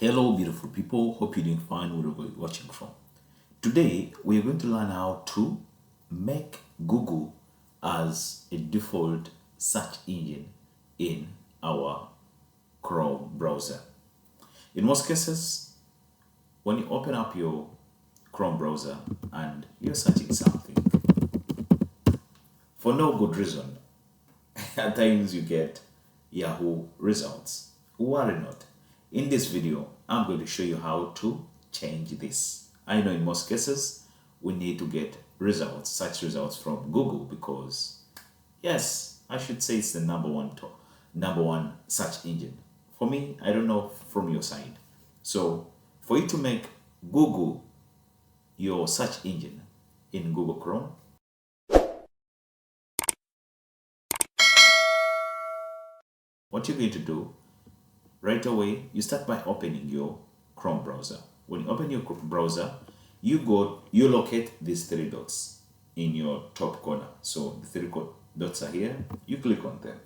Hello beautiful people, hope you're doing fine wherever you're watching from. Today we're going to learn how to make Google as a default search engine in our Chrome browser. In most cases, when you open up your Chrome browser and you're searching something, for no good reason, at times you get Yahoo results. Worry not. In this video, I'm going to show you how to change this. I know in most cases, we need to get results, search results from Google because, yes, I should say it's the number one search engine. For me, I don't know from your side. So, for you to make Google your search engine in Google Chrome, what you're going to do right away, you start by opening your Chrome browser. When you open your browser, you locate these three dots in your top corner. So the three dots are here. You click on them.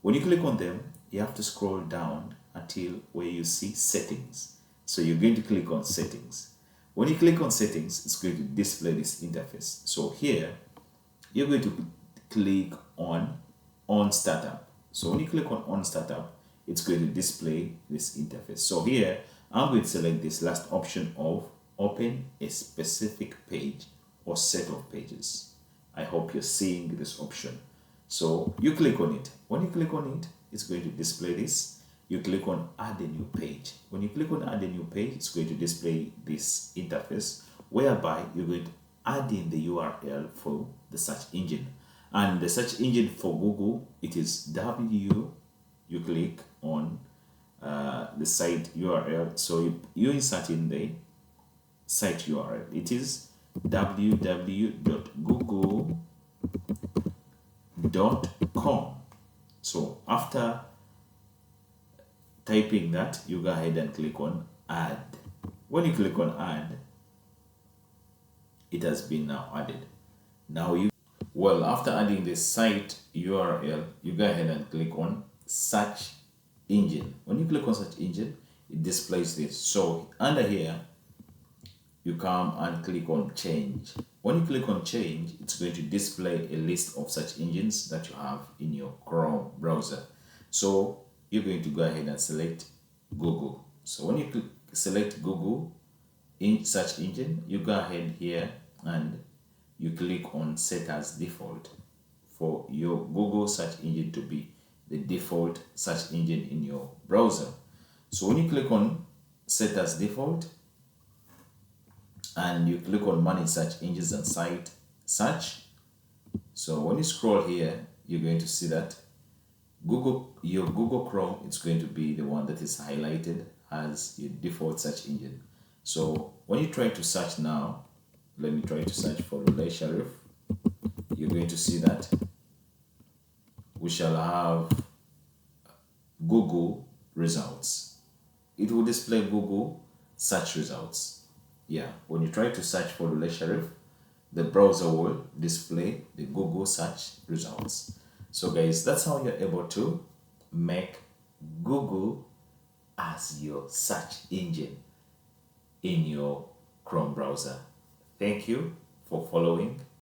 When you click on them, you have to scroll down until where you see settings. So you're going to click on settings. When you click on settings, it's going to display this interface. So here, you're going to click on startup. So when you click on startup, it's going to display this interface. So here, I'm going to select this last option of open a specific page or set of pages. I hope you're seeing this option. So you click on it. When you click on it, it's going to display this. You click on add a new page. When you click on add a new page, it's going to display this interface whereby you're going to add in the URL for the search engine. And the search engine for Google, it is you click on the site URL. So you insert in the site URL. It is www.google.com. So after typing that, you go ahead and click on add. When you click on add, it has been now added. After adding the site URL, you go ahead and click on search engine. When you click on search engine, it displays this. So under here, you come and click on change. When you click on change, it's going to display a list of search engines that you have in your Chrome browser. So you're going to go ahead and select Google. So when you select Google in search engine, you go ahead here and you click on set as default for your Google search engine to be the default search engine in your browser. So when you click on set as default and you click on manage search engines and site search, so when you scroll here, you're going to see that your Google Chrome, it's going to be the one that is highlighted as your default search engine. So when you try to search now, let me try to search for 𝗙𝗵𝘁. You're going to see that we shall have Google results. It will display Google search results. Yeah, when you try to search for 𝗙𝗵𝘁, the browser will display the Google search results. So guys, that's how you're able to make Google as your search engine in your Chrome browser. Thank you for following.